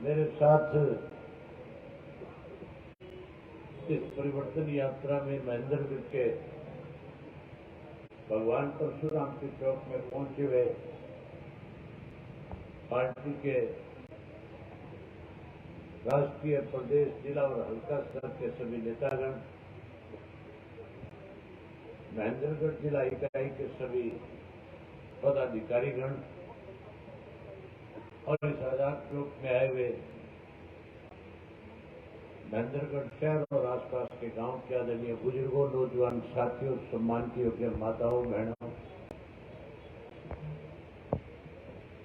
मेरे साथ इस परिवर्तन यात्रा में महेंद्रगढ़ के भगवान परशुराम के चौक में पहुंचे हुए पार्टी के राष्ट्रीय, प्रदेश, जिला और हल्का स्तर के सभी नेतागण, महेंद्रगढ़ जिला इकाई के सभी पदाधिकारीगण और इस आजाद चौक में आए हुए महेंद्रगढ़ शहर और आसपास के गांव के आदरणीय बुजुर्गों, नौजवान साथियों, सम्मान की योग्य माताओं, बहनों,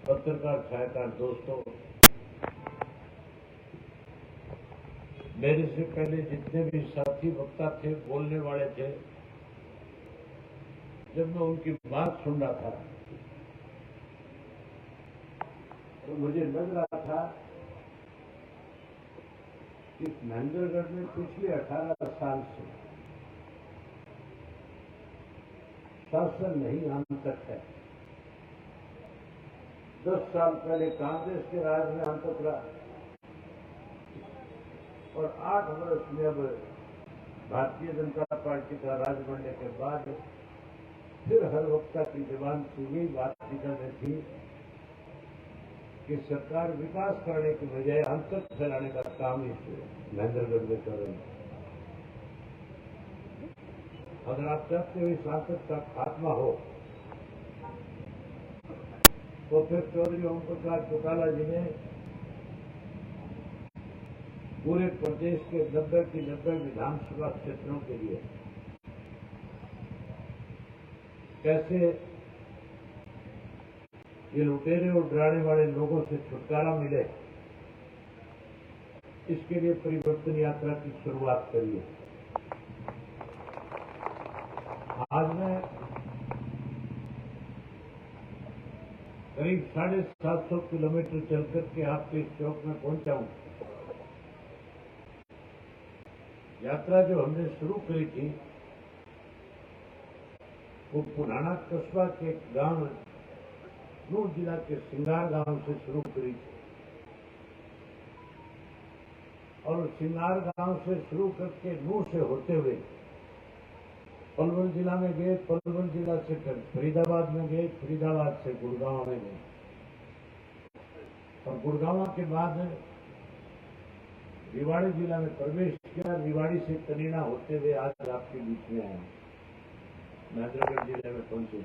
पत्रकार, छायाकार दोस्तों, मेरे से पहले जितने भी साथी वक्ता थे, बोलने वाले थे, जब मैं उनकी बात सुन रहा था तो मुझे लग रहा था कि महेंद्रगढ़ में पिछले 18 साल से शासन नहीं आंतक है। 10 साल पहले कांग्रेस के राज में आंतक रहा और 8 वर्ष में अब भारतीय जनता पार्टी का राज बनने के बाद फिर हर वक्ता की जुबान से यही बात निकल रही थी कि सरकार विकास करने की बजाय आंतक फैलाने का काम इस महेंद्रगढ़ में कर रही है। अगर आप चाहते हो इस आंतक का खात्मा हो तो फिर चौधरी ओम प्रकाश चौटाला जी ने पूरे प्रदेश के 90 की 90 विधानसभा क्षेत्रों के लिए कैसे ये लुटेरे और डराने वाले लोगों से छुटकारा मिले, इसके लिए परिवर्तन यात्रा की शुरुआत करी है। आज मैं करीब 750 किलोमीटर चलकर के आपके इस चौक में पहुंचा हूं। यात्रा जो हमने शुरू करी थी वो पुराना कस्बा के गांव नूह जिला के सिंगार गांव से शुरू करी थी और सिंगार गांव से शुरू करके नूह से होते हुए पलवल जिला में गए, पलवल जिला से फरीदाबाद में गए, फरीदाबाद से गुड़गांव में गए और गुड़गांव के बाद रिवाड़ी जिला में प्रवेश किया। रिवाड़ी से कनीना होते हुए आज आपके बीच में आए, महेंद्रगढ़ जिले में पहुंचे।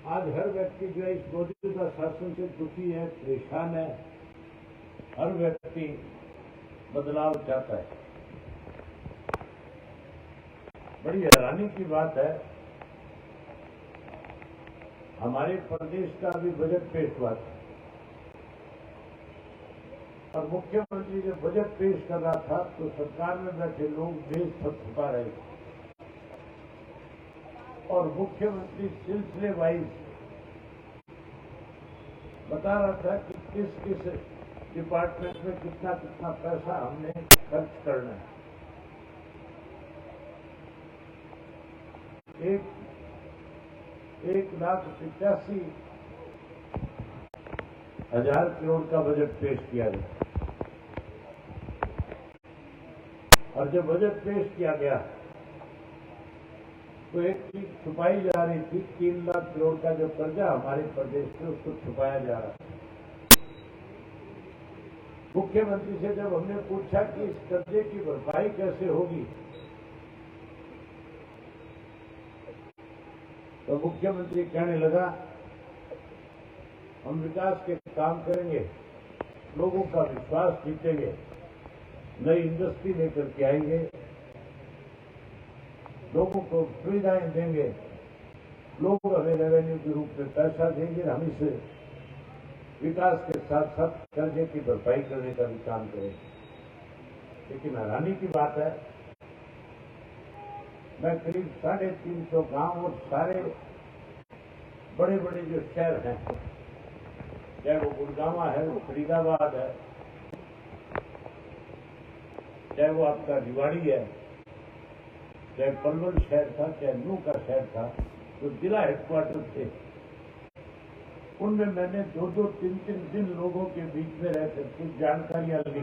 आज हर व्यक्ति जो है इस मौजूदा शासन से दुखी है, परेशान है। हर व्यक्ति बदलाव चाहता है। बड़ी हैरानी की बात है, हमारे प्रदेश का अभी बजट पेश हुआ था और मुख्यमंत्री जब बजट पेश कर रहा था तो सरकार में बैठे लोग देश सब छुपा रहे थे और मुख्यमंत्री सिलसिले वाइज बता रहा था कि किस किस डिपार्टमेंट में कितना कितना पैसा हमने खर्च करना है। 1,85,000 करोड़ का बजट पेश किया गया और जब बजट पेश किया गया तो एक चीज छुपाई जा रही थी। 3 लाख करोड़ का जो कर्जा हमारे प्रदेश में उसको छुपाया जा रहा था। मुख्यमंत्री से जब हमने पूछा कि इस कर्जे की भरपाई कैसे होगी तो मुख्यमंत्री कहने लगा, हम विकास के काम करेंगे, लोगों का विश्वास जीतेंगे, नई इंडस्ट्री लेकर के आएंगे, लोगों को सुविधाएं देंगे, लोग हमें रेवेन्यू के रूप में पैसा देंगे, हम इसे विकास के साथ साथ कर्जे की भरपाई करने का भी काम करेंगे। लेकिन हैरानी की बात है, मैं करीब 350 गांव और सारे बड़े बड़े जो शहर हैं, चाहे वो गुड़गांव है, वो फरीदाबाद है, चाहे वो आपका रिवाड़ी है, चाहे पलवल शहर था, चाहे नूह का शहर था, तो जिला हेडक्वार्टर थे, उनमें मैंने 2-2, 3-3 दिन लोगों के बीच में रहकर कुछ जानकारियां ली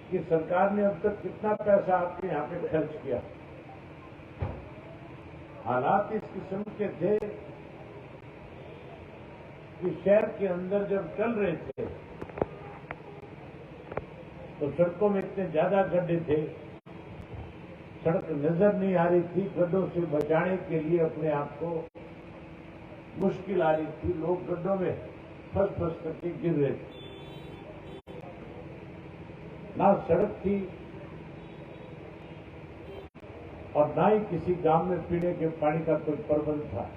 कि सरकार ने अब तक कितना पैसा आपके यहां पे खर्च किया। हालात इस किस्म के थे कि शहर के अंदर जब चल रहे थे तो सड़कों में इतने ज्यादा गड्ढे थे, सड़क नजर नहीं आ रही थी, गड्ढों से बचाने के लिए अपने आप को मुश्किल आ रही थी, लोग गड्ढों में फंस करके गिर रहे थे। ना सड़क थी और ना ही किसी गांव में पीने के पानी का कोई प्रबंध था,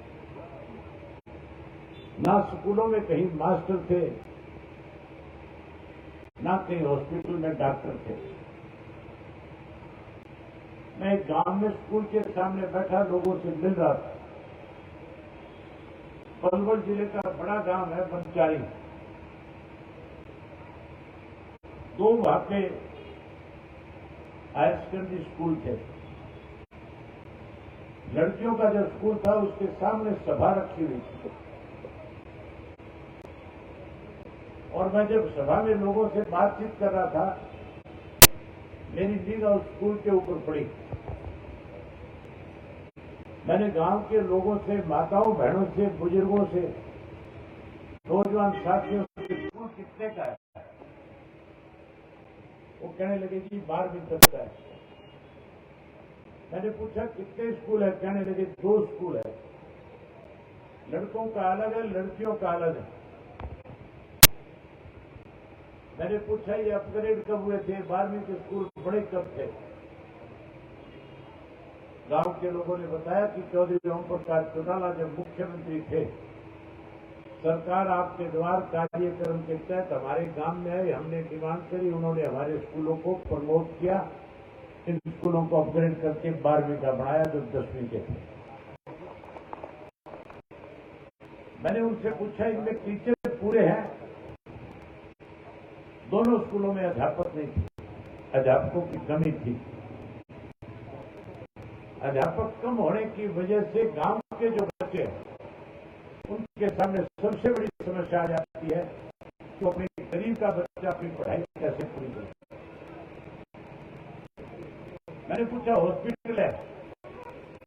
ना स्कूलों में कहीं मास्टर थे, ना कहीं हॉस्पिटल में डॉक्टर थे। मैं एक गांव में स्कूल के सामने बैठा लोगों से मिल रहा था। पलवल जिले का बड़ा गांव है बनचारी। 2 वहां पे हायर सेकेंडरी स्कूल थे। लड़कियों का जो स्कूल था उसके सामने सभा रखी हुई थी और मैं जब सभा में लोगों से बातचीत कर रहा था, मेरी निगाह उस स्कूल के ऊपर पड़ी। मैंने गांव के लोगों से, माताओं बहनों से, बुजुर्गों से, नौजवान साथियों से स्कूल कितने का है? वो कहने लगे जी 12वीं तक का है। मैंने पूछा कितने स्कूल है? कहने लगे 2 स्कूल है, लड़कों का अलग है, लड़कियों का अलग है। मैंने पूछा ये अपग्रेड कब हुए थे? 12वीं के स्कूल बड़े कब थे? गांव के लोगों ने बताया कि चौधरी ओम प्रकाश चौटाला जब मुख्यमंत्री थे, सरकार आपके द्वार कार्यक्रम के तहत हमारे गांव में आई, हमने डिमांड करी, उन्होंने हमारे स्कूलों को प्रमोट किया, इन स्कूलों को अपग्रेड करके 12वीं का बढ़ाया जो 10वीं के थे। मैंने उनसे पूछा इनमें टीचर पूरे हैं? दोनों स्कूलों में अध्यापक नहीं थे, अध्यापकों की कमी थी। अध्यापक कम होने की वजह से गांव के जो बच्चे हैं उनके सामने सबसे बड़ी समस्या आ जाती है कि अपने गरीब का बच्चा अपनी पढ़ाई कैसे पूरी करे। मैंने पूछा हॉस्पिटल है?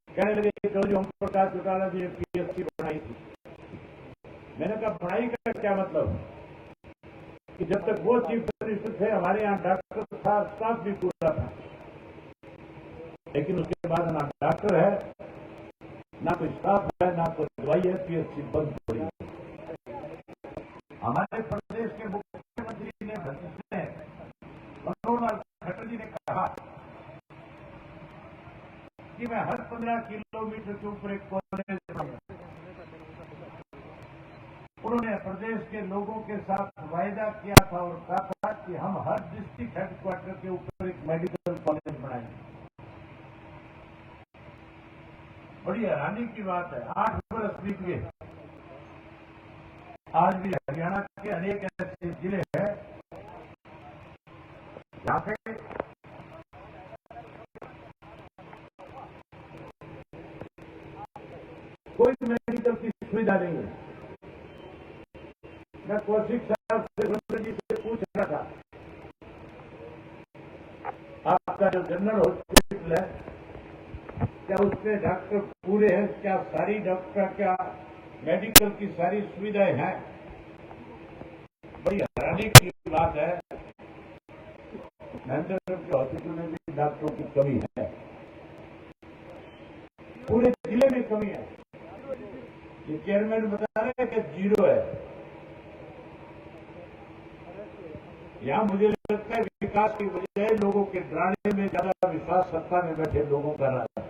कहने लगे चौधरी ओम प्रकाश चौटाला जी ने PHC बनाई थी। मैंने कहा पढ़ाई का क्या मतलब कि जब तक वो चीफ मिनिस्टर थे हमारे यहाँ डॉक्टर था, स्टाफ भी पूरा था, लेकिन उसके बाद ना डॉक्टर है, ना कोई स्टाफ है, ना कोई दवाई है, PHC बंद पड़ी है। हमारे प्रदेश के मुख्यमंत्री ने मनोहर लाल खट्टर जी ने कहा कि मैं हर 15 किलोमीटर के ऊपर एक कॉलेज बनाऊंगा। उन्होंने प्रदेश के लोगों के साथ वायदा किया था और कहा था कि हम हर डिस्ट्रिक्ट हेडक्वार्टर के ऊपर एक मेडिकल कॉलेज बनाएंगे। बड़ी हैरानी की बात है, 8 वर्ष बीत गए, आज भी हरियाणा के अनेक ऐसे जिले हैं जहां पे कोई मेडिकल की सुविधा नहीं है। मैं कौशिक साहब से जी से पूछ रहा था, आपका जो जनरल हॉस्पिटल है क्या उसमें डॉक्टर पूरे हैं? क्या सारी डॉक्टर, क्या मेडिकल की सारी सुविधाएं हैं? बड़ी हैरानी की बात है, महेंद्रगढ़ के हॉस्पिटल में भी डॉक्टरों की कमी है, पूरे जिले में कमी है। ये चेयरमैन बता रहे हैं कि 0 है। यहां मुझे लगता है विकास की बजाय लोगों के डराने में ज्यादा विश्वास सत्ता में बैठे लोगों का रहा है।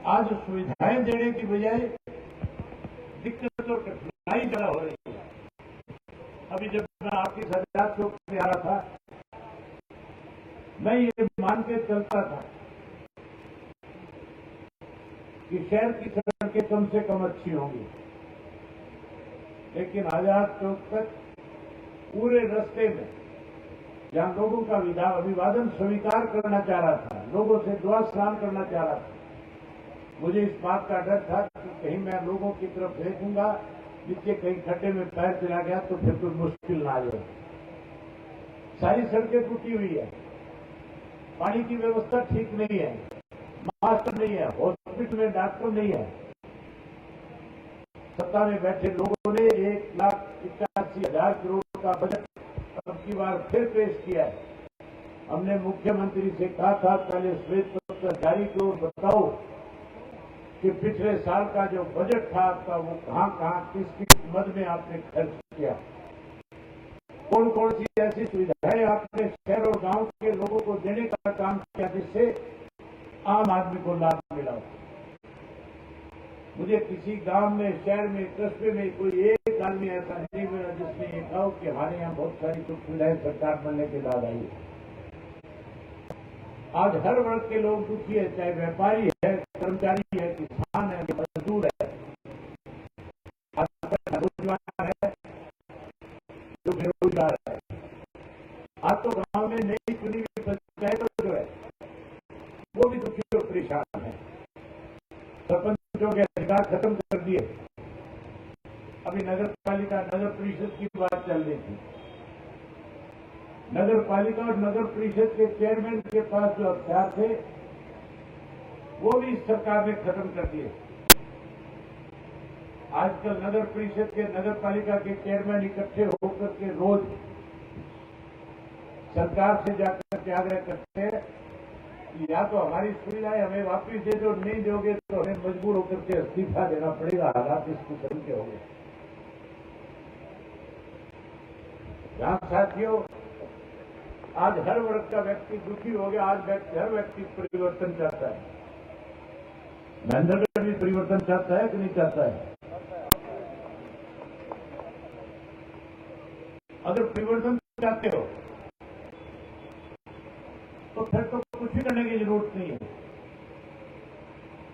आज सुविधाएं देने की बजाय दिक्कत और कठिनाई ज्यादा हो रही है। अभी जब मैं आपकी सजाद चौक से आ रहा था, मैं ये मान के चलता था कि शहर की सड़कें कम से कम अच्छी होंगी, लेकिन आजाद चौक तक पूरे रास्ते में जहां लोगों का अभिवादन स्वीकार करना चाह रहा था, लोगों से दुआ सलाम करना चाह रहा था। मुझे इस बात का डर था कि कहीं मैं लोगों की तरफ देखूंगा, जिसके कहीं खड्डे में पैर चला गया तो फिर कोई मुश्किल ना आ जाए। सारी सड़कें टूटी हुई है, पानी की व्यवस्था ठीक नहीं है, मास्टर नहीं है, हॉस्पिटल में डॉक्टर नहीं है। सत्ता में बैठे लोगों ने 1,81,000 करोड़ का बजट अब की बार फिर पेश किया है। हमने मुख्यमंत्री से कहा था पहले श्वेत पत्र जारी करो, बताओ कि पिछले साल का जो बजट था आपका वो कहां किस किस मद में आपने खर्च किया, कौन कौन सी ऐसी सुविधाएं आपने शहर और गांव के लोगों को देने का काम किया जिससे आम आदमी को लाभ मिला। मुझे किसी गांव में, शहर में, कस्बे में कोई एक आदमी ऐसा नहीं मिला जिसने ये कहा कि हमारे यहाँ बहुत सारी सुविधाएं सरकार बनने के बाद आई है। आज हर वर्ग के लोग दुखी है, चाहे व्यापारी है, कर्मचारी है, किसान है, मजदूर है, नौजवान है, जो बेरोजगार है। आज तो गांव में नई चुनी हुई पंचायत जो है वो भी दुखी और परेशान है। सरपंचों के अधिकार खत्म कर दिए। अभी नगर पालिका, नगर परिषद की बात चल रही थी। नगर पालिका और नगर परिषद के चेयरमैन के पास जो अख्तियार थे वो भी इस सरकार ने खत्म कर दिए। आजकल नगर परिषद के, नगर पालिका के चेयरमैन इकट्ठे होकर के रोज सरकार से जाकर के आग्रह करते हैं कि या तो हमारी सुविधाएं हमें वापस दे दो, नहीं दोगे तो हमें मजबूर होकर के इस्तीफा देना पड़ेगा। हालात इस किस्म के हो गए। यहां साथियों, आज हर वर्ग का व्यक्ति दुखी हो गया। आज हर व्यक्ति परिवर्तन चाहता है। महेंद्रगढ़ भी परिवर्तन चाहता है कि नहीं चाहता है? अगर परिवर्तन चाहते हो तो फिर तो कुछ भी करने की जरूरत नहीं है।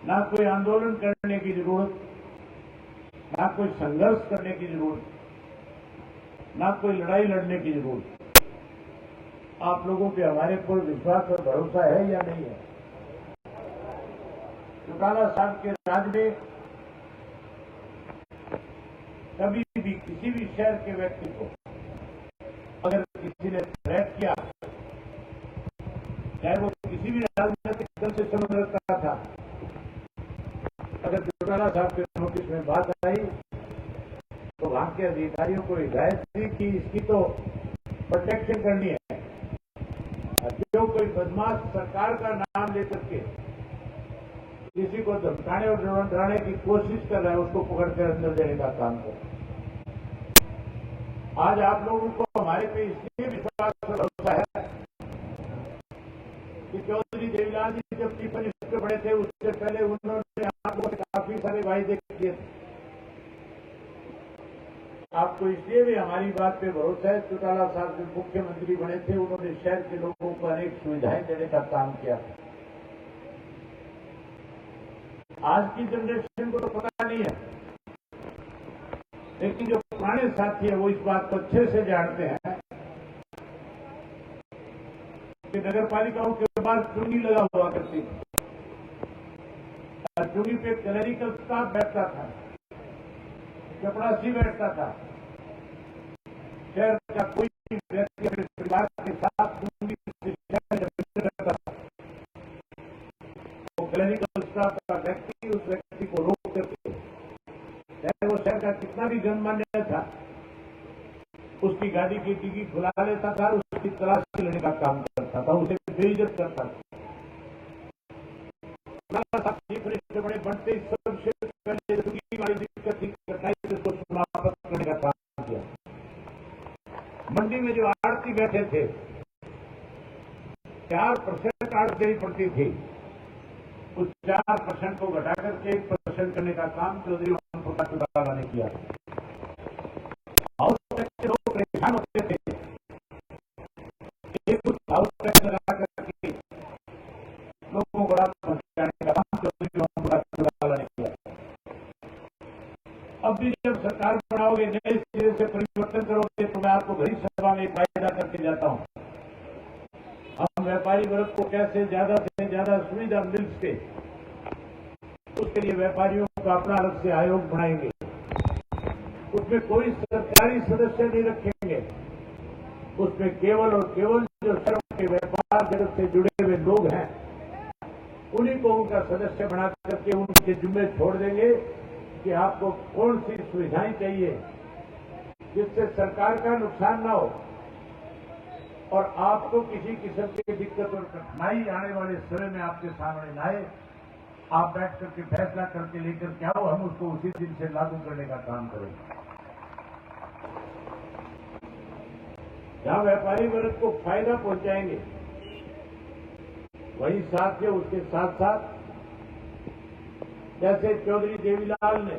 ना कोई आंदोलन करने की जरूरत, ना कोई संघर्ष करने की जरूरत, ना कोई लड़ाई लड़ने की जरूरत। आप लोगों पे हमारे पर विश्वास और भरोसा है या नहीं है? चौटाला साहब के राज में कभी भी किसी भी शहर के व्यक्ति को अगर किसी ने थ्रेट किया, चाहे वो किसी भी राजनीतिक दल से संबंध रखता था, अगर चौटाला साहब के नोटिस में बात आई तो वहां के अधिकारियों को हिदायत दी कि इसकी तो प्रोटेक्शन करनी है। जो कोई बदमाश सरकार का नाम लेकर के किसी को धमकाने और डराने की कोशिश कर रहा है, उसको पकड़कर अंदर देने का काम कर। आज आप लोगों को हमारे पे इसलिए विश्वास और भरोसा है कि चौधरी देवीलाल जी जब चीफ मिनिस्टर बने थे उससे पहले उन्होंने आप लोगों से काफी सारे वायदे किए थे। आपको इसलिए भी हमारी बात पे भरोसा है। चौटाला साहब जब मुख्यमंत्री बने थे उन्होंने शहर के लोगों को अनेक सुविधाएं देने का काम किया। आज की जनरेशन को तो पता नहीं है, लेकिन जो पुराने साथी है वो इस बात को अच्छे से जानते हैं कि नगर पालिकाओं के बाद चुंगी लगा हुआ करती थी। चुंगी पे क्लरिकल स्टाफ बैठता था, चपरासी बैठता था। शहर का कोई व्यक्ति अपने परिवार के साथ चुंगी से शहर करता था, वो क्लरिकल स्टाफ का व्यक्ति उस व्यक्ति को रोक करके, चाहे वो शहर का कितना भी गणमान्य था, उसकी गाड़ी की डिग्गी खुला लेता था और उसकी तलाशी लेने का काम करता था, उसे बेइज्जत करता था। बड़े बढ़ते सबसे पहले वाली दिक्कत थी, कटाई को समाप्त करने का काम किया। मंडी में जो आड़ती बैठे थे 4% आड़त देनी पड़ती थी, उस 4% को घटा करके 1% करने का काम चौधरी चौटाला ने किया। हाउस टैक्स लोग परेशान होते थे, एक कुछ हाउस टैक्स लगा करके लोगों को राहत पहुंचाने का काम चौटाला ने किया। अब भी जब सरकार बनाओगे, नए सिरे से परिवर्तन करोगे, तो मैं आपको भरी सभा में वायदा करके जाता हूं, हम व्यापारी वर्ग को कैसे ज्यादा से सुविधा मिल सके, उसके लिए व्यापारियों का अपना अलग से आयोग बनाएंगे। उसमें कोई सरकारी सदस्य नहीं रखेंगे, उसमें केवल और केवल जो सड़क के व्यापार जगत से जुड़े हुए लोग हैं उन्हीं को उनका सदस्य बना करके उनके जिम्मे छोड़ देंगे कि आपको कौन सी सुविधाएं चाहिए जिससे सरकार का नुकसान ना हो और आपको किसी किस्म की दिक्कत और कठिनाई आने वाले समय में आपके सामने न आए। आप बैठ करके फैसला करके लेकर के आओ, हम उसको उसी दिन से लागू करने का काम करेंगे। जहां व्यापारी वर्ग को फायदा पहुंचाएंगे वही साथ है, उसके साथ साथ जैसे चौधरी देवीलाल ने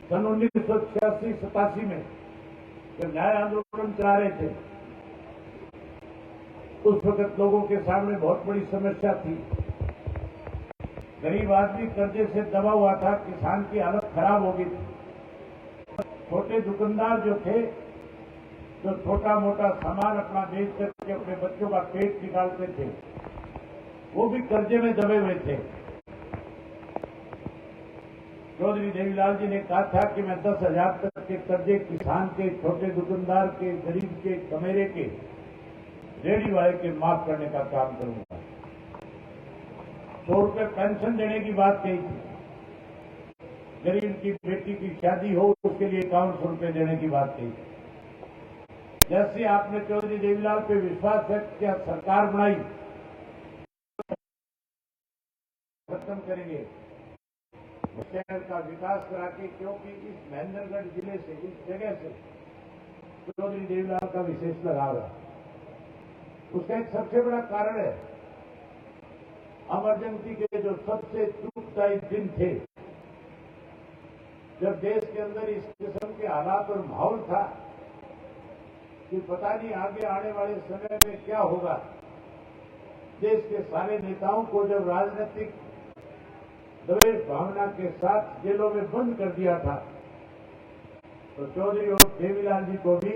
सन 1986-87 में जब न्याय आंदोलन चला रहे थे, उस वक्त लोगों के सामने बहुत बड़ी समस्या थी। गरीब आदमी कर्जे से दबा हुआ था, किसान की हालत खराब हो गई थी। छोटे दुकानदार जो थे, जो छोटा मोटा सामान अपना बेच करके अपने बच्चों का पेट निकालते थे, वो भी कर्जे में दबे हुए थे। चौधरी देवीलाल जी ने कहा था कि मैं 10,000 तक के कर्जे किसान के, छोटे दुकानदार के, गरीब के, कमेरे के, रेहड़ी वाले के माफ करने का काम करूंगा। 100 रुपये पेंशन देने की बात कही थी। गरीब की बेटी की शादी हो उसके लिए 5100 रुपये देने की बात कही। जैसे आपने चौधरी देवीलाल पे विश्वास व्यक्त किया, सरकार बनाई, खत्म करेंगे शहर का विकास करा के, क्योंकि इस महेंद्रगढ़ जिले से, इस जगह से चौधरी देवीलाल का विशेष लगाव है। उसका एक सबसे बड़ा कारण है इमरजेंसी के जो सबसे दुखदायी दिन थे, जब देश के अंदर इस किस्म के हालात और माहौल था कि पता नहीं आगे आने वाले समय में क्या होगा। देश के सारे नेताओं को जब राजनीतिक द्वेष भावना के साथ जेलों में बंद कर दिया था, तो चौधरी और देवीलाल जी को भी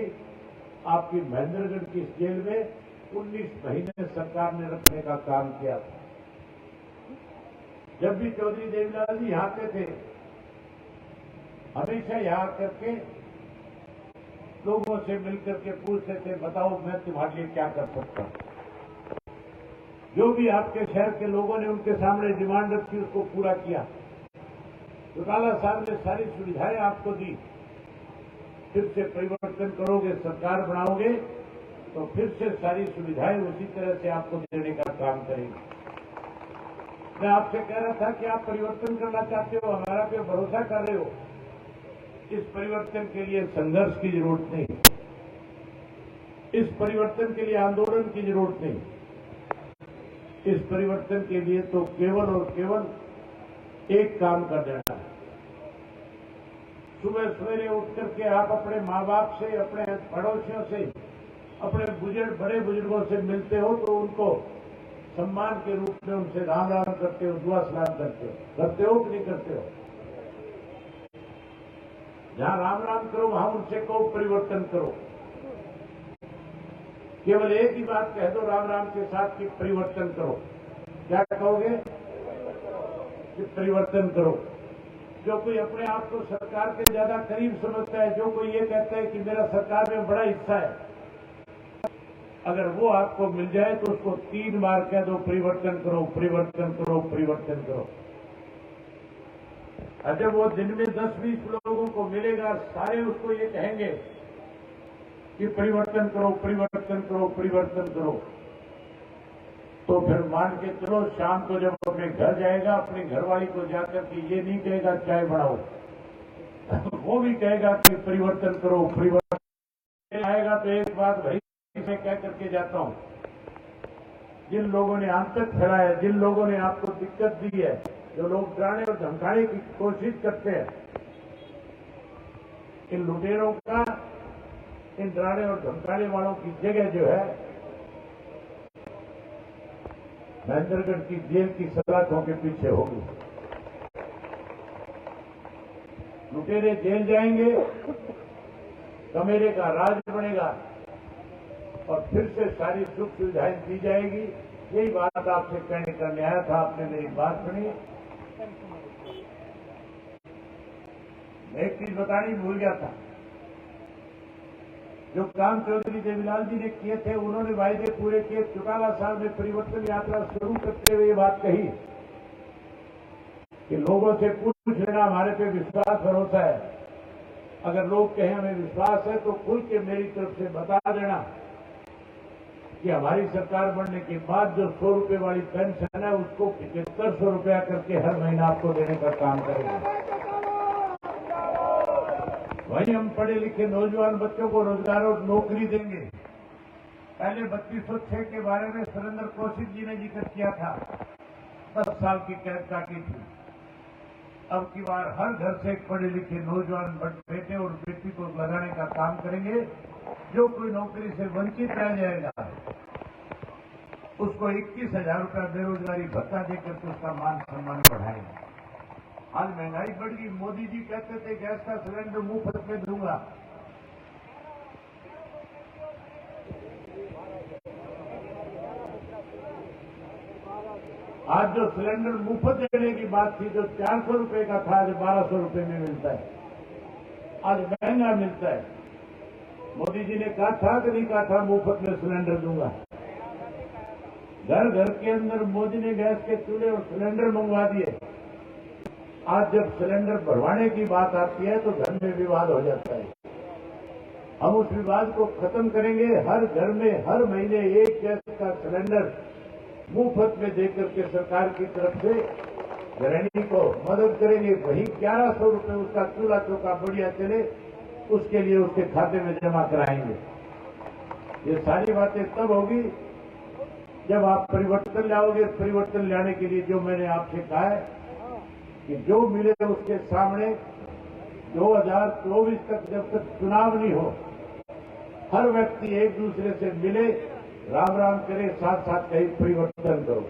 आपकी महेंद्रगढ़ की जेल में 19 महीने सरकार ने रखने का काम किया था। जब भी चौधरी देवीलाल जी यहाँ आते थे, हमेशा यहाँ करके लोगों से मिलकर के पूछते थे, बताओ मैं तुम्हारे लिए क्या कर सकता हूं। जो भी आपके शहर के लोगों ने उनके सामने डिमांड रखी उसको पूरा किया। चौटाला साहब ने सारी सुविधाएं आपको दी। फिर से परिवर्तन करोगे, सरकार बनाओगे तो फिर से सारी सुविधाएं उसी तरह से आपको देने का काम करेंगे। मैं आपसे कह रहा था कि आप परिवर्तन करना चाहते हो, हमारा पे भरोसा कर रहे हो। इस परिवर्तन के लिए संघर्ष की जरूरत नहीं, इस परिवर्तन के लिए आंदोलन की जरूरत नहीं। इस परिवर्तन के लिए तो केवल और केवल एक काम कर देना है। सुबह सवेरे उठ करके आप अपने माँ बाप से, अपने पड़ोसियों से, अपने बड़े बुजुर्गों से मिलते हो तो उनको सम्मान के रूप में उनसे राम राम करते हो, दुआ सलाम करते हो कि नहीं करते हो? जहां राम राम करो वहां उनसे कहो परिवर्तन करो। केवल एक ही बात कह दो राम राम के साथ कि परिवर्तन करो। क्या कहोगे? कि परिवर्तन करो। जो कोई अपने आप को सरकार के ज्यादा करीब समझता है, जो कोई ये कहता है कि मेरा सरकार में बड़ा हिस्सा है, अगर वो आपको मिल जाए तो उसको 3 बार कह दो परिवर्तन करो, परिवर्तन करो, परिवर्तन करो। जब वो दिन में 10-20 लोगों को मिलेगा, सारे उसको ये कहेंगे कि परिवर्तन करो, परिवर्तन करो, परिवर्तन करो, तो फिर मान के चलो शाम को जब अपने घर जाएगा, अपनी घरवाली को जाकर के ये नहीं कहेगा चाय बनाओ, वो भी कहेगा कि परिवर्तन करो, परिवर्तन आएगा। तो एक बात भाई मैं कह करके जाता हूं, जिन लोगों ने आतंक फैलाया, जिन लोगों ने आपको दिक्कत दी है, जो लोग डराने और धमकाने की कोशिश करते हैं, इन लुटेरों का, इन डराने और धमकाने वालों की जगह जो है महेंद्रगढ़ की जेल की सलाखों के पीछे होगी। लुटेरे जेल जाएंगे, कमेरे का राज बनेगा और फिर से सारी सुख सुविधाएं दी जाएगी। यही बात आपसे कहने करने आया था, आपने मेरी बात सुनी। मैं एक चीज बतानी भूल गया था। जो काम चौधरी देवीलाल जी ने किए थे, उन्होंने वायदे पूरे किए। चौटाला साहब ने परिवर्तन यात्रा शुरू करते हुए ये बात कही कि लोगों से पूछ लेना, हमारे पे विश्वास भरोसा है। अगर लोग कहें हमें विश्वास है तो खुल के मेरी तरफ से बता देना कि हमारी सरकार बनने के बाद जो 100 रुपए वाली पेंशन है उसको 7500 रुपया करके हर महीना आपको देने का काम करेंगे। वहीं हम पढ़े लिखे नौजवान बच्चों को रोजगार और नौकरी देंगे। पहले 3206 के बारे में सुरेंद्र कौशिक जी ने जिक्र किया था, 10 साल की कैद काटी थी। अब की बार हर घर से एक पढ़े लिखे नौजवान बेटे और बेटी को लगाने का काम करेंगे। जो कोई नौकरी से वंचित रह जाएगा उसको 21,000 रुपया बेरोजगारी भत्ता देकर के उसका मान सम्मान बढ़ाएंगे। आज महंगाई बढ़ गई। मोदी जी कहते थे गैस का सिलेंडर मुफ्त में दूंगा। आज जो सिलेंडर मुफ्त देने की बात थी, जो 400 रुपए का था, आज 1200 रुपए में मिलता है। आज महंगा मिलता है। मोदी जी ने कहा था कि नहीं कहा था मुफ्त में सिलेंडर दूंगा। घर घर के अंदर मोदी ने गैस के चूल्हे और सिलेंडर मंगवा दिए। आज जब सिलेंडर भरवाने की बात आती है तो घर में विवाद हो जाता है। हम उस विवाद को खत्म करेंगे। हर घर में हर महीने एक गैस का सिलेंडर मुफ्त में देकर के सरकार की तरफ से गृहिणी को मदद करेंगे। वही 1100 रुपये उसका चूल्हा चौका बढ़िया चले, उसके लिए उसके खाते में जमा कराएंगे। ये सारी बातें तब होगी जब आप परिवर्तन लाओगे। परिवर्तन लाने के लिए जो मैंने आपसे कहा है कि जो मिले उसके सामने 2024 तक जब तक चुनाव नहीं हो, हर व्यक्ति एक दूसरे से मिले, राम राम करे, साथ साथ कहीं परिवर्तन करो।